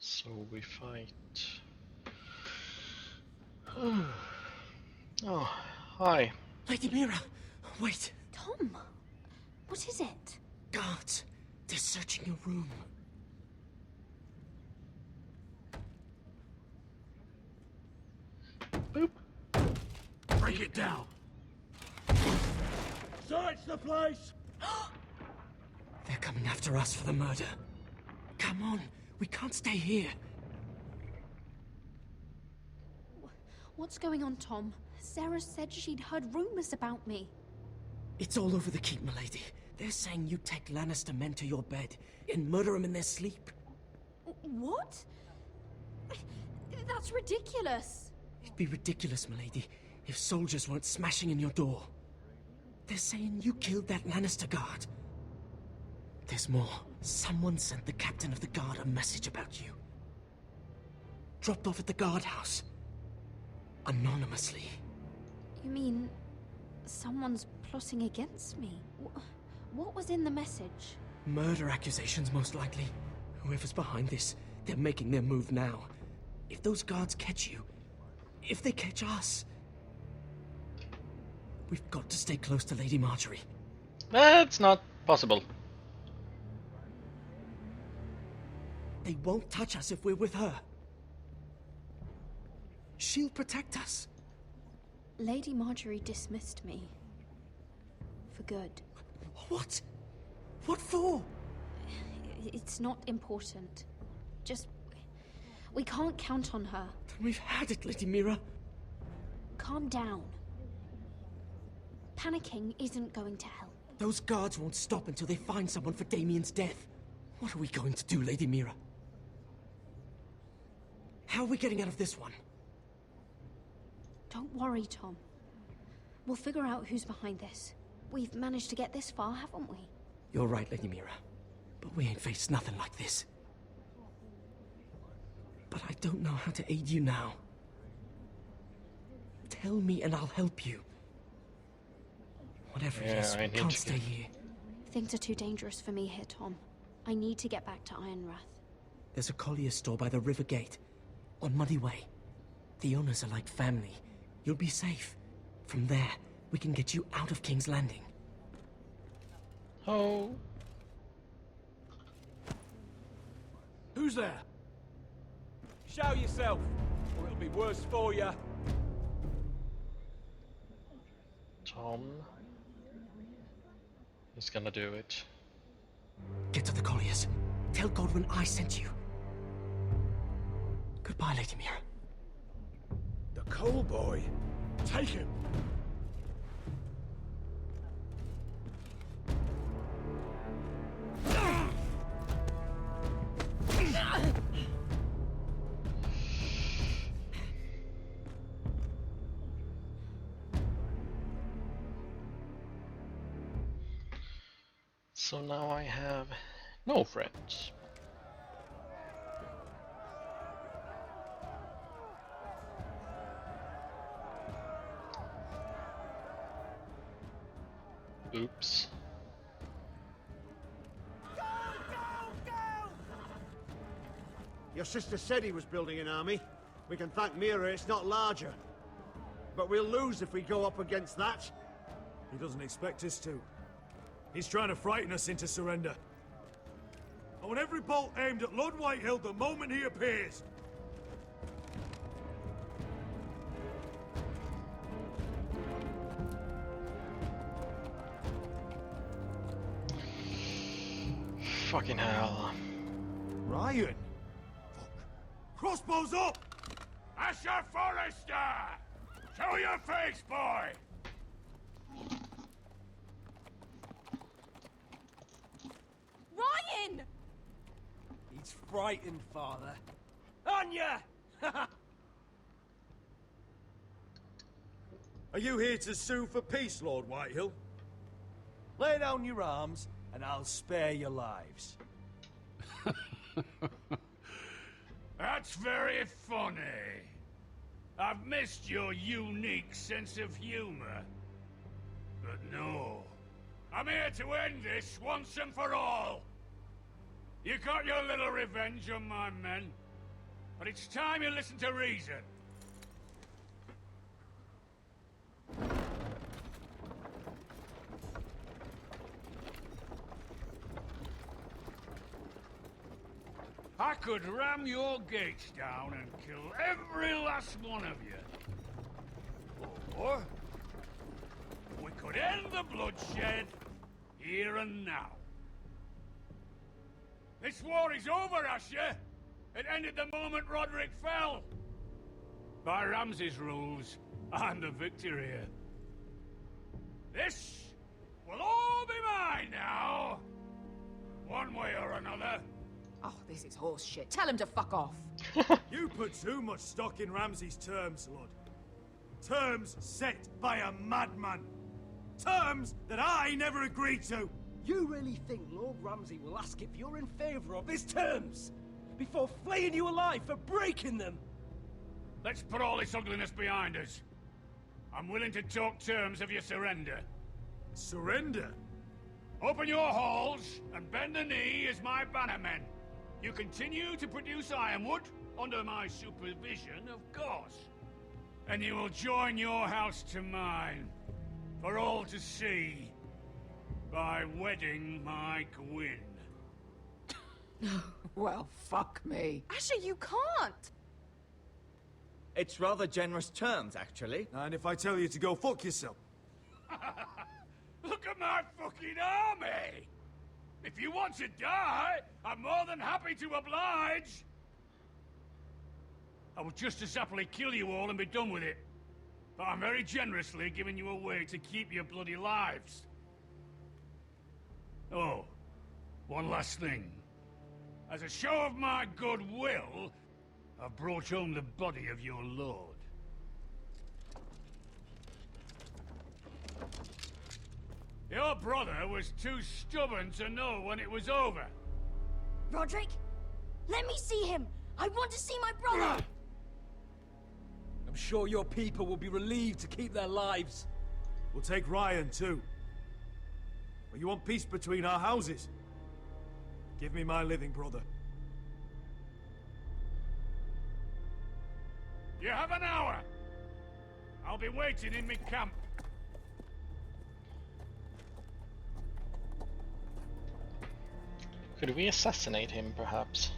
So we fight. Oh, hi. Lady Mira, wait. Tom, what is it? Guards, they're searching your room. Boop. Break it down. Search the place! They're coming after us for the murder. Come on, we can't stay here. What's going on, Tom? Sarah said she'd heard rumors about me. It's all over the keep, milady. They're saying you take Lannister men to your bed and murder them in their sleep. What? That's ridiculous. It'd be ridiculous, milady, if soldiers weren't smashing in your door. They're saying you killed that Lannister guard. There's more. Someone sent the captain of the guard a message about you. Dropped off at the guardhouse. Anonymously. You mean someone's plotting against me? What was in the message? Murder accusations, most likely. Whoever's behind this, they're making their move now. If those guards catch you, if they catch us, we've got to stay close to Lady Marjorie. That's not possible. They won't touch us if we're with her. She'll protect us. Lady Marjorie dismissed me. For good. What? What for? It's not important. Just... we can't count on her. Then we've had it, Lady Mira. Calm down. Panicking isn't going to help. Those guards won't stop until they find someone for Damien's death. What are we going to do, Lady Mira? How are we getting out of this one? Don't worry, Tom. We'll figure out who's behind this. We've managed to get this far, haven't we? You're right, Lady Mira. But we ain't faced nothing like this. But I don't know how to aid you now. Tell me and I'll help you. Whatever it is, we can't stay here. Things are too dangerous for me here, Tom. I need to get back to Ironrath. There's a collier store by the river gate. On Muddy Way. The owners are like family. You'll be safe. From there, we can get you out of King's Landing. Oh. Who's there? Show yourself, or it'll be worse for you. Tom. He's gonna do it. Get to the colliers. Tell Godwin I sent you. Goodbye, Lady Mira. The coal boy. Take him. So now I have no friends. Oops. Your sister said he was building an army. We can thank Mira it's not larger. But we'll lose if we go up against that. He doesn't expect us to. He's trying to frighten us into surrender. I want every bolt aimed at Lord Whitehill the moment he appears. Fucking hell. Ryan! Fuck. Crossbows up! House Forrester! Show your face, boy! Ryan! He's frightened, father. Anya! Are you here to sue for peace, Lord Whitehill? Lay down your arms, and I'll spare your lives. That's very funny. I've missed your unique sense of humor. But no, I'm here to end this once and for all. You got your little revenge on my men, but it's time you listen to reason. I could ram your gates down and kill every last one of you. Or we could end the bloodshed here and now. This war is over, Asher. It ended the moment Roderick fell. By Ramsay's rules, I'm the victor here. This will all be mine now. One way or another. Oh, this is horse shit. Tell him to fuck off. You put too much stock in Ramsay's terms, Lord. Terms set by a madman. Terms that I never agreed to. You really think Lord Ramsay will ask if you're in favor of his terms before flaying you alive for breaking them? Let's put all this ugliness behind us. I'm willing to talk terms of your surrender. Surrender? Open your halls and bend the knee as my bannermen. You continue to produce ironwood under my supervision, of course. And you will join your house to mine, for all to see, by wedding my Gwyn. Well, fuck me. Asher, you can't! It's rather generous terms, actually. And if I tell you to go fuck yourself? Look at my fucking army! If you want to die, I'm more than happy to oblige! I would just as happily kill you all and be done with it. But I'm very generously giving you a way to keep your bloody lives. Oh, one last thing. As a show of my goodwill, I've brought home the body of your lord. Your brother was too stubborn to know when it was over. Roderick? Let me see him! I want to see my brother! I'm sure your people will be relieved to keep their lives. We'll take Ryan, too. But you want peace between our houses? Give me my living brother. You have an hour. I'll be waiting in my camp. Could we assassinate him, perhaps?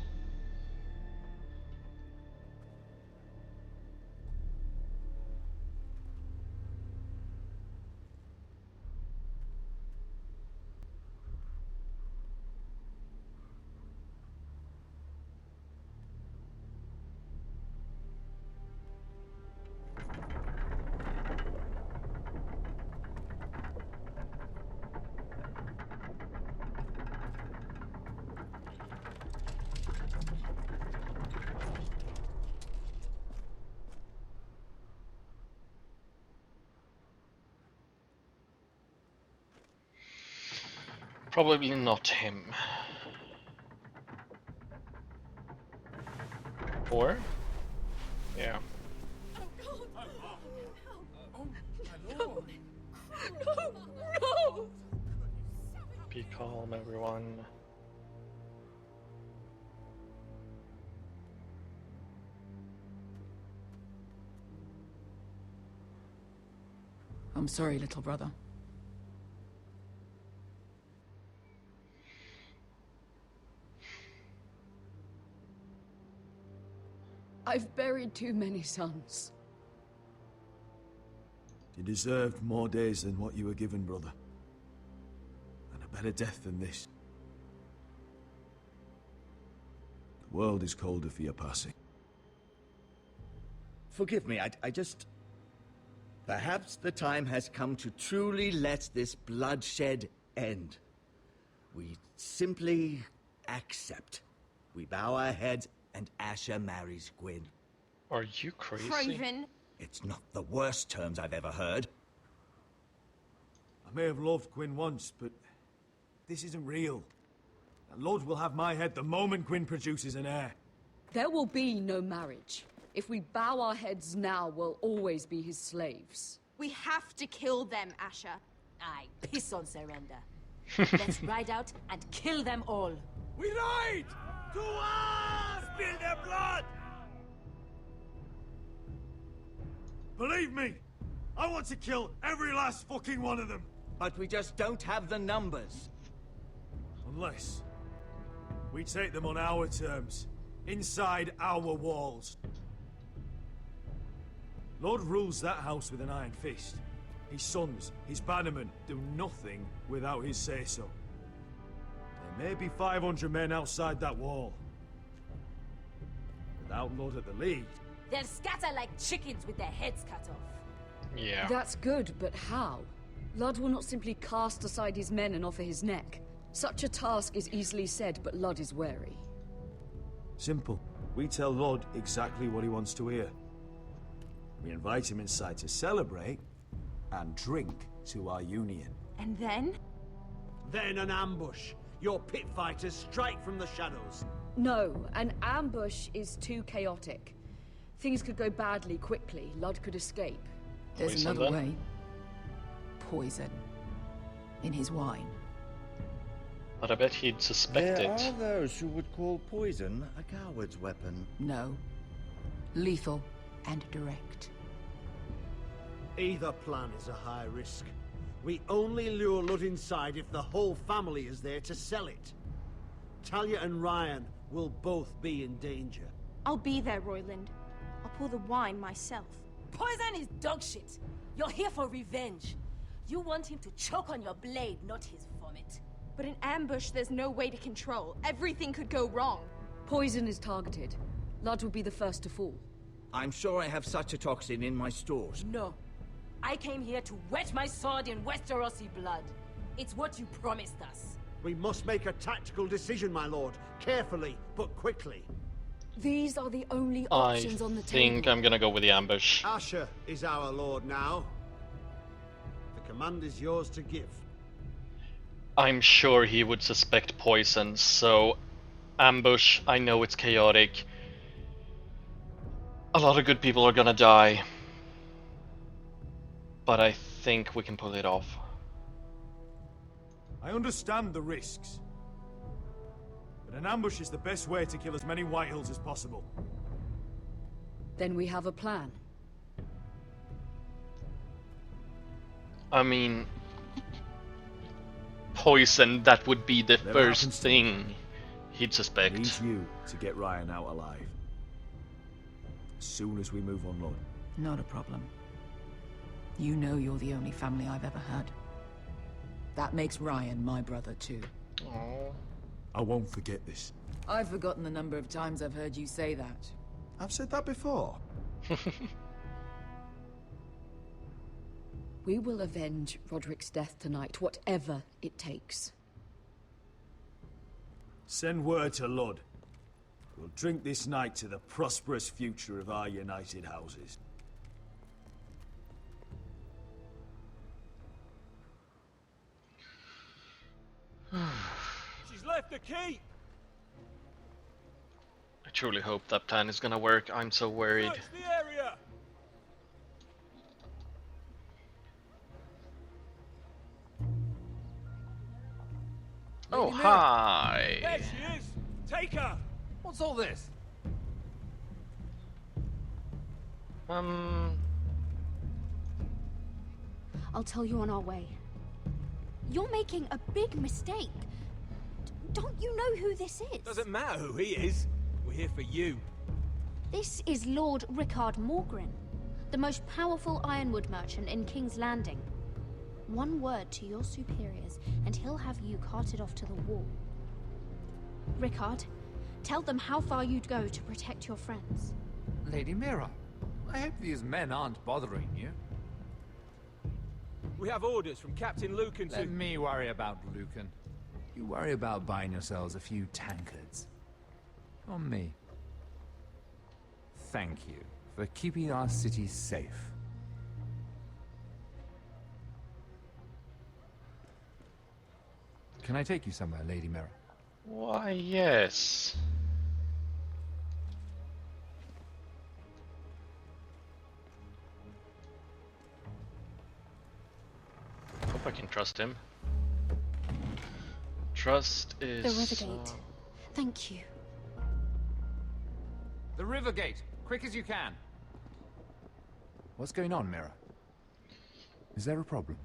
Probably not him. Or? Yeah. No! Be calm, everyone. I'm sorry, little brother. I've buried too many sons. You deserved more days than what you were given, brother. And a better death than this. The world is colder for your passing. Forgive me, I just... Perhaps the time has come to truly let this bloodshed end. We simply accept. We bow our heads and Asher marries Gwyn. Are you crazy? Craven! It's not the worst terms I've ever heard. I may have loved Gwyn once, but this isn't real. And Lord will have my head the moment Gwyn produces an heir. There will be no marriage. If we bow our heads now, we'll always be his slaves. We have to kill them, Asher. I piss on surrender. Let's ride out and kill them all. We ride! To arms! Spill their blood! Believe me, I want to kill every last fucking one of them. But we just don't have the numbers. Unless we take them on our terms, inside our walls. Lord rules that house with an iron fist. His sons, his bannermen, do nothing without his say-so. There may be 500 men outside that wall. Without Lord at the lead... They'll scatter like chickens with their heads cut off. Yeah. That's good, but how? Ludd will not simply cast aside his men and offer his neck. Such a task is easily said, but Ludd is wary. Simple. We tell Lord exactly what he wants to hear. We invite him inside to celebrate and drink to our union. And then? Then an ambush. Your pit fighters strike from the shadows. No, an ambush is too chaotic. Things could go badly quickly. Ludd could escape. There's Poison, another then? way. Poison. In his wine. But I bet he'd suspect There it. are those who would call poison a coward's weapon. No. Lethal and direct. Either plan is a high risk. We only lure Lud inside if the whole family is there to sell it. Talia and Ryan will both be in danger. I'll be there, Royland. I'll pour the wine myself. Poison is dog shit. You're here for revenge. You want him to choke on your blade, not his vomit. But in ambush, there's no way to control. Everything could go wrong. Poison is targeted. Ludd will be the first to fall. I'm sure I have such a toxin in my stores. No. I came here to wet my sword in Westerosi blood. It's what you promised us. We must make a tactical decision, my lord. Carefully, but quickly. These are the only I options on the think table. I'm gonna go with the ambush. Asher is our lord now. The command is yours to give. I'm sure he would suspect poison, so ambush, I know it's chaotic. A lot of good people are gonna die. But I think we can pull it off. I understand the risks. But an ambush is the best way to kill as many Whitehills as possible. Then we have a plan. I mean, poison, that would be the Never first happens to me. thing he'd suspect. Needs you to get Ryan out alive. As soon as we move on, Lord. Not a problem. You know you're the only family I've ever had. That makes Ryan my brother too. Aww. I won't forget this. I've forgotten the number of times I've heard you say that. I've said that before. We will avenge Roderick's death tonight, whatever it takes. Send word to Lud. We'll drink this night to the prosperous future of our united houses. She's left the keep. I truly hope that plan is gonna work. I'm so worried. Search the area. Oh, Lady Mira. hi! There she is. Take her. What's all this? I'll tell you on our way. You're making a big mistake. Don't you know who this is? Doesn't matter who he is. We're here for you. This is Lord Rickard Morgren, the most powerful ironwood merchant in King's Landing. One word to your superiors, and he'll have you carted off to the wall. Rickard, tell them how far you'd go to protect your friends. Lady Mira, I hope these men aren't bothering you. We have orders from Captain Lucan to... Let me worry about Lucan. You worry about buying yourselves a few tankards. On me. Thank you for keeping our city safe. Can I take you somewhere, Lady Mira? Why, yes. Hope I can trust him. Trust is... The Rivergate. Thank you. The Rivergate! Quick as you can! What's going on, Mira? Is there a problem?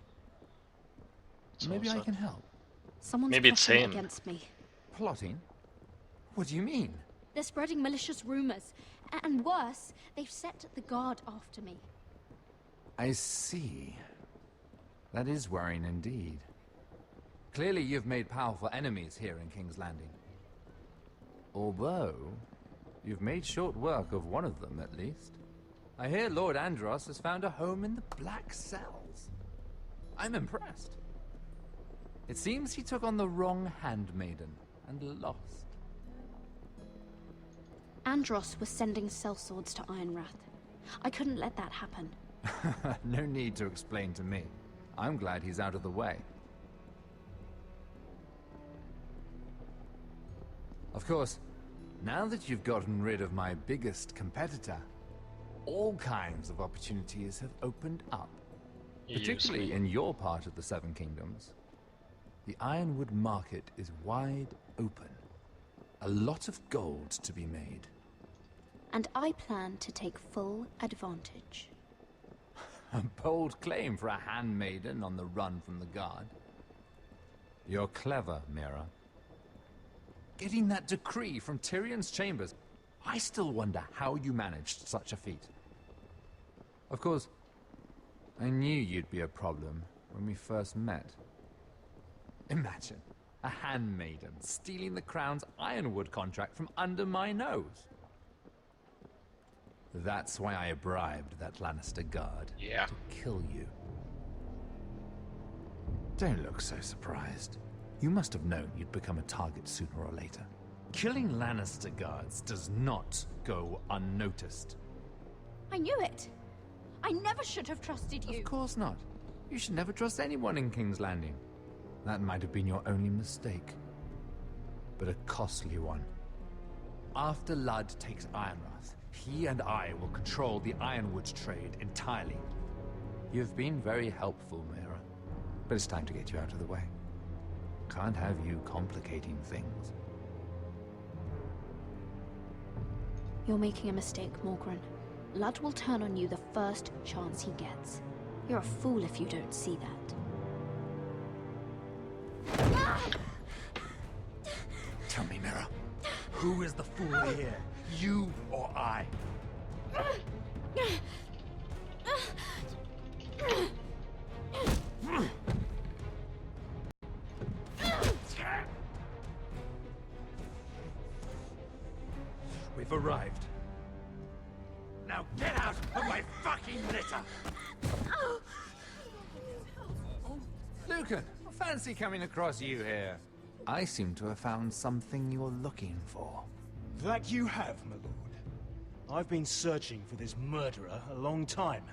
Maybe I can help. Someone's Maybe it's plotting him. against me. Plotting? What do you mean? They're spreading malicious rumors. And worse, they've set the guard after me. I see. That is worrying indeed. Clearly you've made powerful enemies here in King's Landing. Although, you've made short work of one of them, at least. I hear Lord Andros has found a home in the Black Cells. I'm impressed. It seems he took on the wrong handmaiden and lost. Andros was sending sellswords to Ironwrath. I couldn't let that happen. No need to explain to me. I'm glad he's out of the way. Of course, now that you've gotten rid of my biggest competitor, all kinds of opportunities have opened up. Particularly in your part of the Seven Kingdoms. The Ironwood market is wide open. A lot of gold to be made. And I plan to take full advantage. A bold claim for a handmaiden on the run from the guard. You're clever, Mira. Getting that decree from Tyrion's chambers, I still wonder how you managed such a feat. Of course, I knew you'd be a problem when we first met. Imagine a handmaiden stealing the crown's Ironwood contract from under my nose. That's why I bribed that Lannister guard to kill you. Don't look so surprised. You must have known you'd become a target sooner or later. Killing Lannister guards does not go unnoticed. I knew it. I never should have trusted you. Of course not. You should never trust anyone in King's Landing. That might have been your only mistake. But a costly one. After Ludd takes Ironwrath, he and I will control the Ironwood trade entirely. You've been very helpful, Mira. But it's time to get you out of the way. Can't have you complicating things. You're making a mistake, Morgren. Ludd will turn on you the first chance he gets. You're a fool if you don't see that. Tell me, Mira, who is the fool here? You or I? We've arrived. Now get out of my fucking litter! Lucan, fancy coming across you here. I seem to have found something you're looking for. That you have, my lord. I've been searching for this murderer a long time.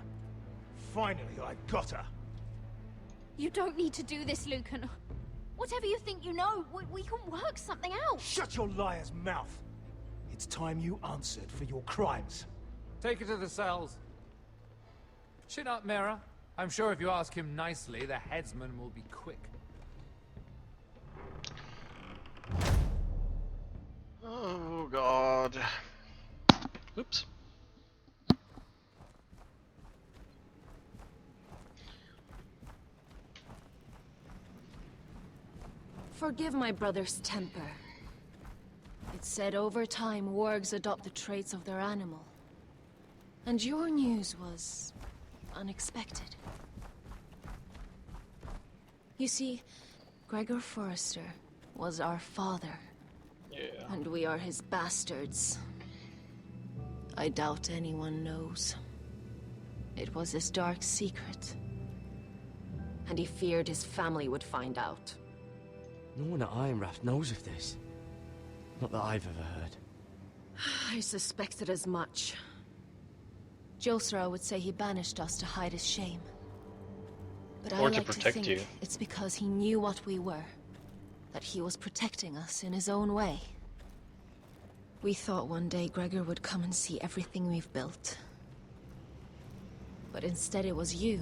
Finally, I got her. You don't need to do this, Lucan. Whatever you think you know, we can work something out. Shut your liar's mouth. It's time you answered for your crimes. Take her to the cells. Chin up, Mira. I'm sure if you ask him nicely, the headsman will be quick. Oh, God. Oops. Forgive my brother's temper. It's said over time, wargs adopt the traits of their animal. And your news was unexpected. You see, Gregor Forrester was our father. Yeah. And we are his bastards. I doubt anyone knows. It was his dark secret. And he feared his family would find out. No one at Ironwrath knows of this. Not that I've ever heard. I suspected as much. Josra would say he banished us to hide his shame. But I Or to like to protect think you. it's because he knew what we were. That he was protecting us in his own way. We thought one day Gregor would come and see everything we've built. But instead it was you.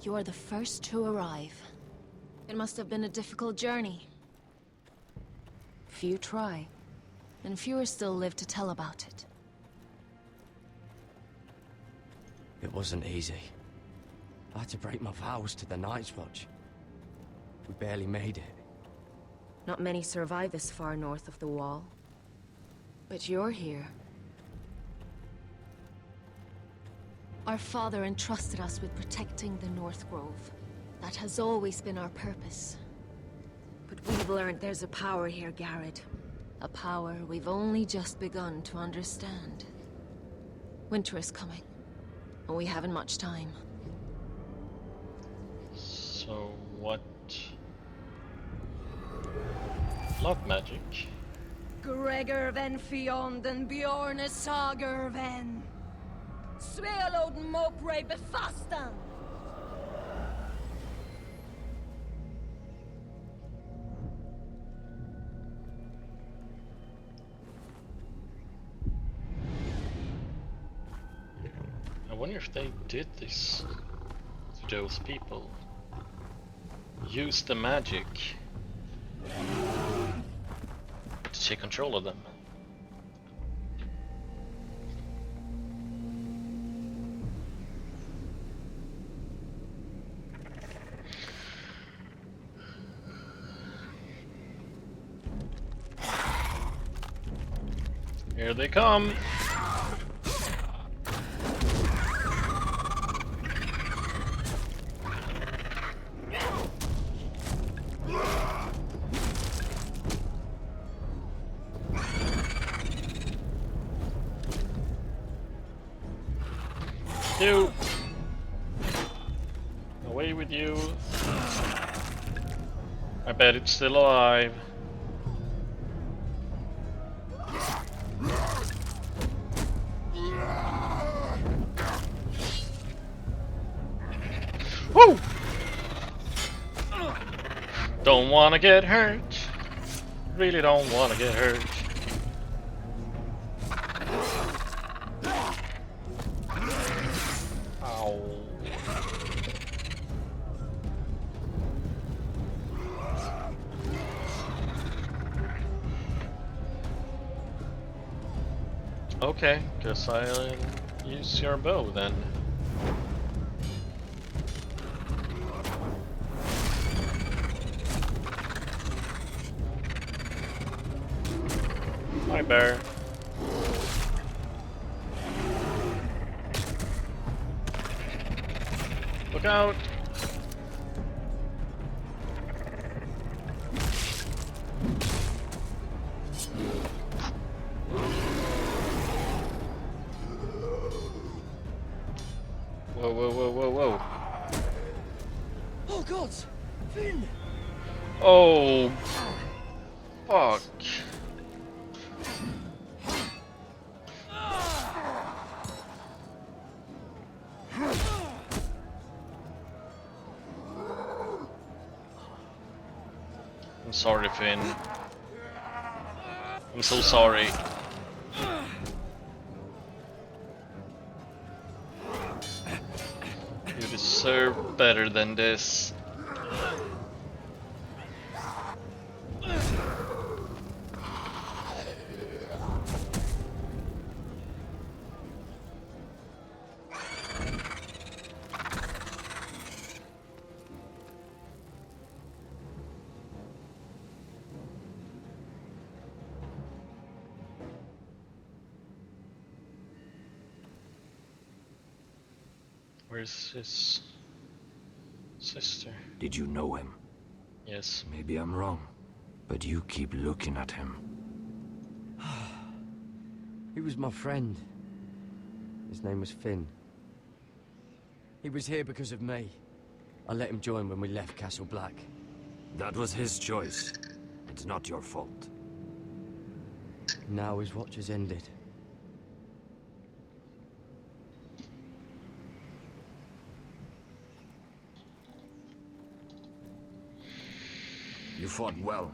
You are the first to arrive. It must have been a difficult journey. Few try, and fewer still live to tell about it. It wasn't easy. I had to break my vows to the Night's Watch. We barely made it. Not many survive this far north of the Wall. But you're here. Our father entrusted us with protecting the North Grove. That has always been our purpose. But we've learned there's a power here, Garrett. A power we've only just begun to understand. Winter is coming, and we haven't much time. So what? Love magic. Gregor ven Fionden Bjorne Sager ven. Svealoden Mopre befastan. I wonder if they did this to those people. Use the magic to take control of them. Here they come! You! Away with you! I bet it's still alive. Woo! Don't wanna get hurt. Really don't wanna get hurt. Ow. Okay, guess I'll use your bow then. Hi, bear. Look out! Whoa, whoa, whoa, whoa, whoa. Oh God! Finn! Oh, fuck. I'm sorry, Finn. I'm so sorry. You deserve better than this. Where's his sister? Did you know him? Yes. Maybe I'm wrong, but you keep looking at him. He was my friend. His name was Finn. He was here because of me. I let him join when we left Castle Black. That was his choice. It's not your fault. Now his watch has ended. You fought well,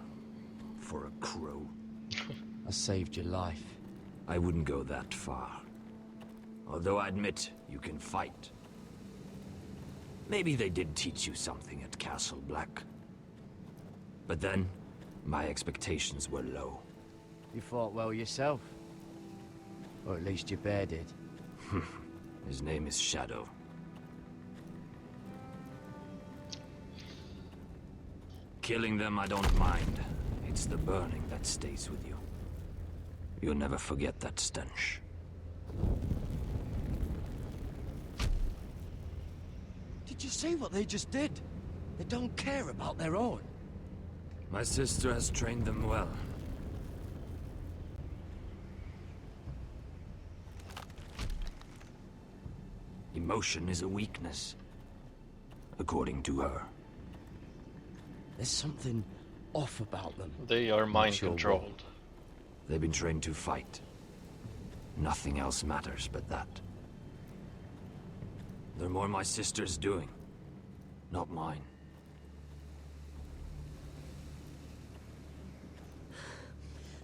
for a crow. I saved your life. I wouldn't go that far. Although I admit, you can fight. Maybe they did teach you something at Castle Black. But then, my expectations were low. You fought well yourself. Or at least your bear did. His name is Shadow. Killing them I don't mind. It's the burning that stays with you. You'll never forget that stench. Did you see what they just did? They don't care about their own. My sister has trained them well. Emotion is a weakness, according to her. There's something off about them. They are mind sure controlled. what. They've been trained to fight. Nothing else matters but that. They're more my sister's doing, not mine.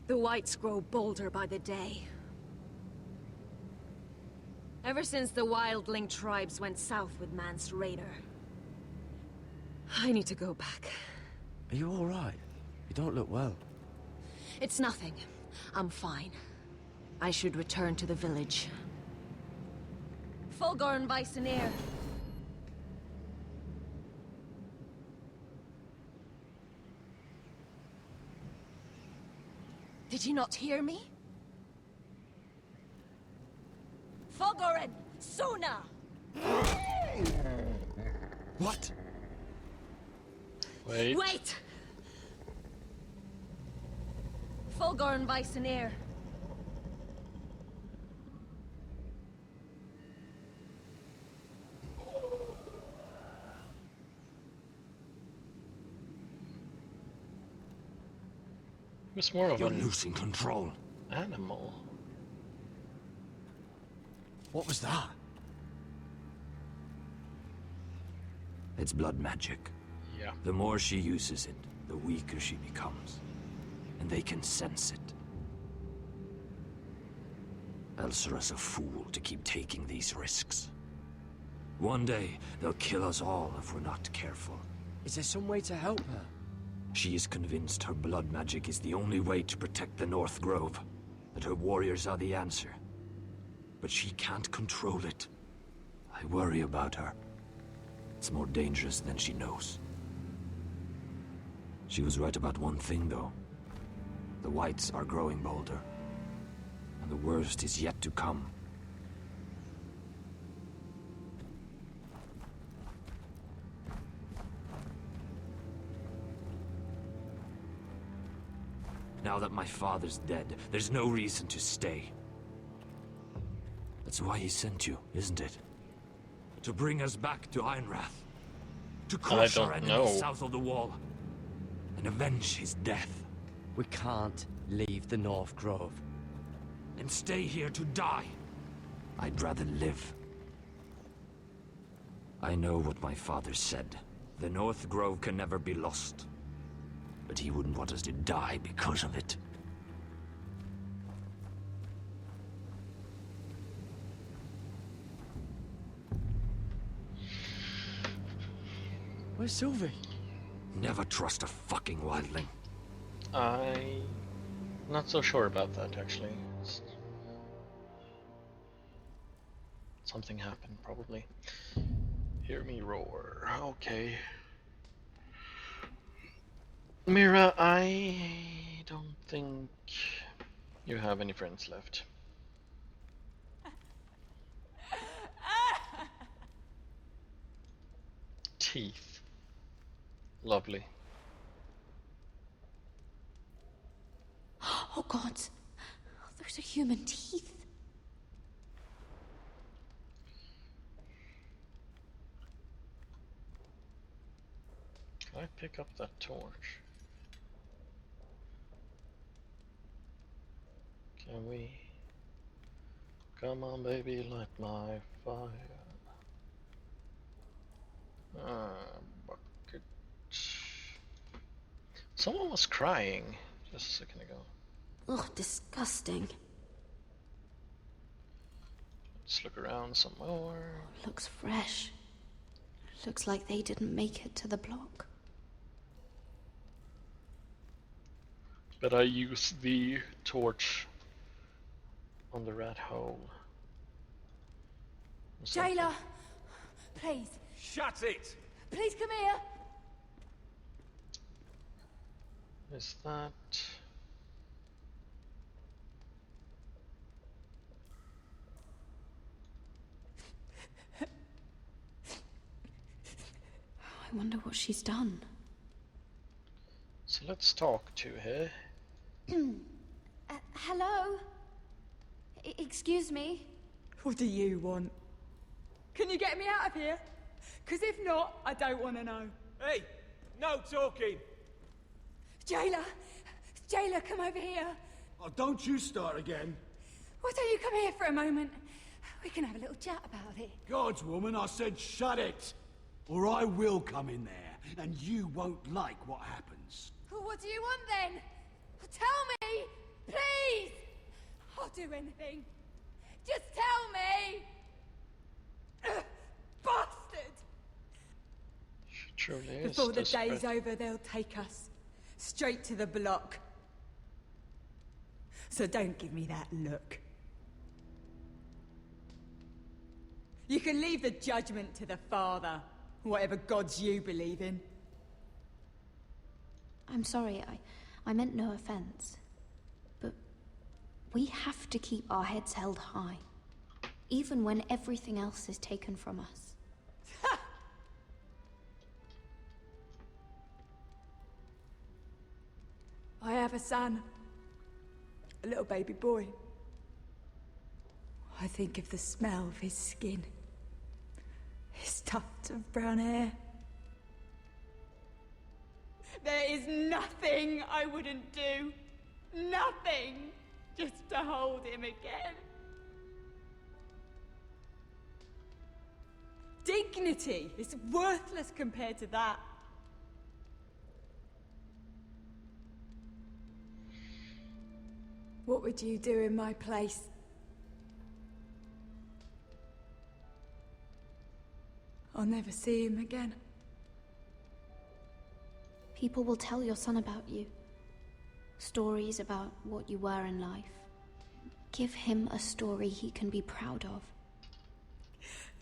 The Whites grow bolder by the day. Ever since the wildling tribes went south with Man's Raider. I need to go back. Are you all right? You don't look well. It's nothing. I'm fine. I should return to the village. Fulgor and Weissenir. Did you not hear me? Fulgoren! Suna! What? Wait. Wait! Fulgor and Weissenir. He was more of You're an losing control. animal. What was that? It's blood magic. Yeah. The more she uses it, the weaker she becomes. And they can sense it. Elsera's a fool to keep taking these risks. One day, they'll kill us all if we're not careful. Is there some way to help her? She is convinced her blood magic is the only way to protect the North Grove. That her warriors are the answer. But she can't control it. I worry about her. It's more dangerous than she knows. She was right about one thing, though. The Whites are growing bolder. And the worst is yet to come. Now that my father's dead, there's no reason to stay. That's why he sent you, isn't it? To bring us back to Ironrath. To crush our enemy south of the wall. And avenge his death. We can't leave the North Grove. And stay here to die. I'd rather live. I know what my father said. The North Grove can never be lost. But he wouldn't want us to die because of it. Where's Sylvie? Never trust a fucking wildling. Not so sure about that, actually. Something happened, probably. Hear me roar. Okay. Mira, I don't think you have any friends left. Teeth. Lovely. Oh god, those are human teeth. Can I pick up that torch? Can we? Come on, baby, light my fire. Bucket. Someone was crying just a second ago. Ugh, disgusting. Let's look around some more. Looks fresh. Looks like they didn't make it to the block. But I used the torch on the rat hole. Jailer! Please. Shut it! Please come here! Is that... I wonder what she's done. So let's talk to her. Hello? Excuse me? What do you want? Can you get me out of here? Because if not, I don't want to know. Hey! No talking! Jailer! Jailer, come over here! Oh, don't you start again. Why don't you come here for a moment? We can have a little chat about it. Gods, woman, I said shut it! Or I will come in there, and you won't like what happens. Well, what do you want then? Tell me! Please! I'll do anything. Just tell me! Bastard! She truly is Before the desperate. day's over, they'll take us. Straight to the block. So don't give me that look. You can leave the judgment to the Father, whatever gods you believe in. I'm sorry, I meant no offense. But we have to keep our heads held high. Even when everything else is taken from us. I have a son. A little baby boy. I think of the smell of his skin. His tuft of brown hair. There is nothing I wouldn't do. Nothing. Just to hold him again. Dignity is worthless compared to that. What would you do in my place? I'll never see him again. People will tell your son about you. Stories about what you were in life. Give him a story he can be proud of.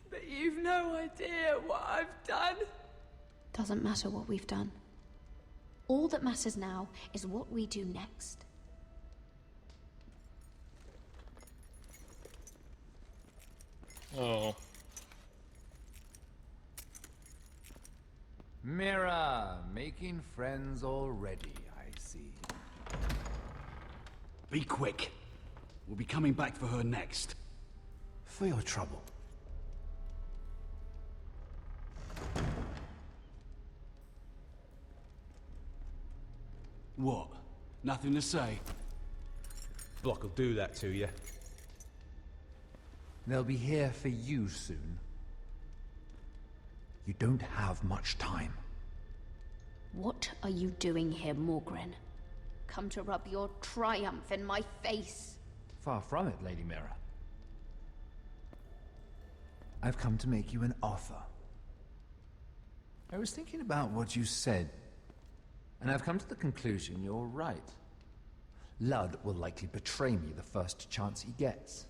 But you've no idea what I've done. Doesn't matter what we've done. All that matters now is what we do next. Oh. Mira, making friends already, I see. Be quick. We'll be coming back for her next. For your trouble. What? Nothing to say? Block will do that to you. They'll be here for you soon. You don't have much time. What are you doing here, Morgren? Come to rub your triumph in my face. Far from it, Lady Mira. I've come to make you an offer. I was thinking about what you said, and I've come to the conclusion you're right. Ludd will likely betray me the first chance he gets.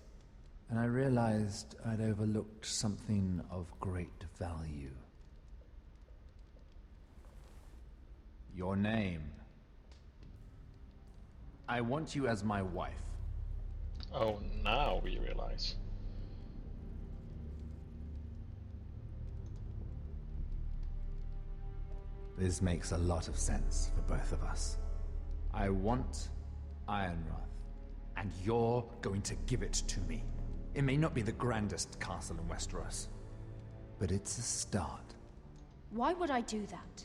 And I realized I'd overlooked something of great value. Your name. I want you as my wife. Oh, now we realize. This makes a lot of sense for both of us. I want Ironrath, and you're going to give it to me. It may not be the grandest castle in Westeros, but it's a start. Why would I do that?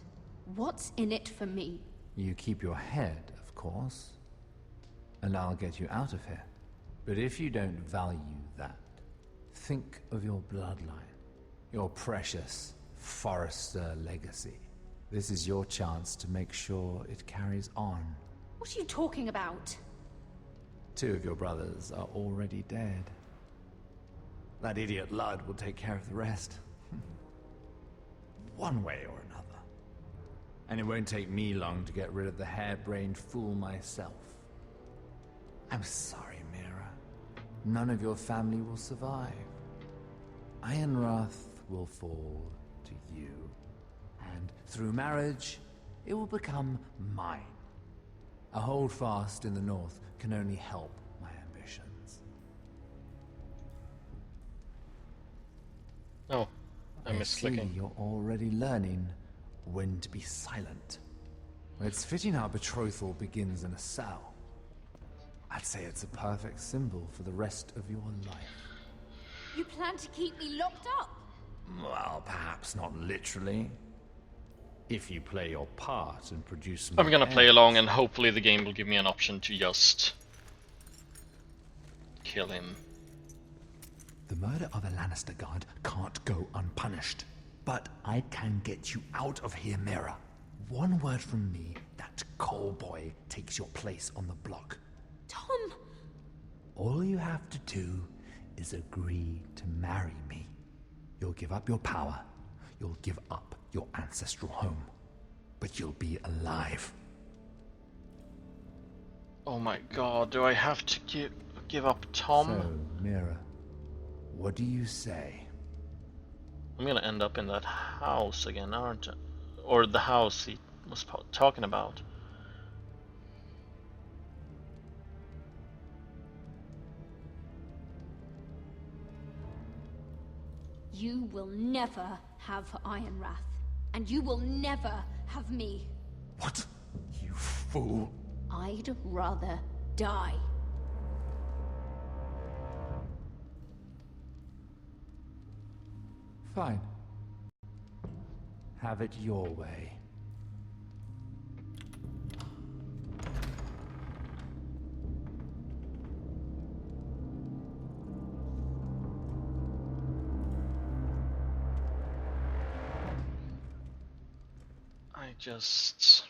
What's in it for me? You keep your head, of course, and I'll get you out of here. But if you don't value that, think of your bloodline, your precious Forrester legacy. This is your chance to make sure it carries on. What are you talking about? 2 of your brothers are already dead. That idiot Ludd will take care of the rest. One way or another. And it won't take me long to get rid of the harebrained fool myself. I'm sorry, Mira. None of your family will survive. Ironrath will fall to you, and through marriage, it will become mine. A holdfast in the north can only help my ambitions. Oh, I missed see clicking. you're already learning when to be silent. It's fitting our betrothal begins in a cell. I'd say it's a perfect symbol for the rest of your life. You plan to keep me locked up? Well, perhaps not literally. If you play your part and produce some I'm gonna play heirs. along, and hopefully the game will give me an option to just kill him. The murder of a Lannister guard can't go unpunished. But I can get you out of here, Mira. One word from me, that coal boy takes your place on the block. Tom! All you have to do is agree to marry me. You'll give up your power. You'll give up your ancestral home. But you'll be alive. Oh my god, do I have to give up Tom? So, Mira, what do you say? I'm gonna end up in that house again, aren't I? Or the house he was talking about. You will never have Ironrath, and you will never have me. What? You fool. I'd rather die. Fine. Have it your way. I just...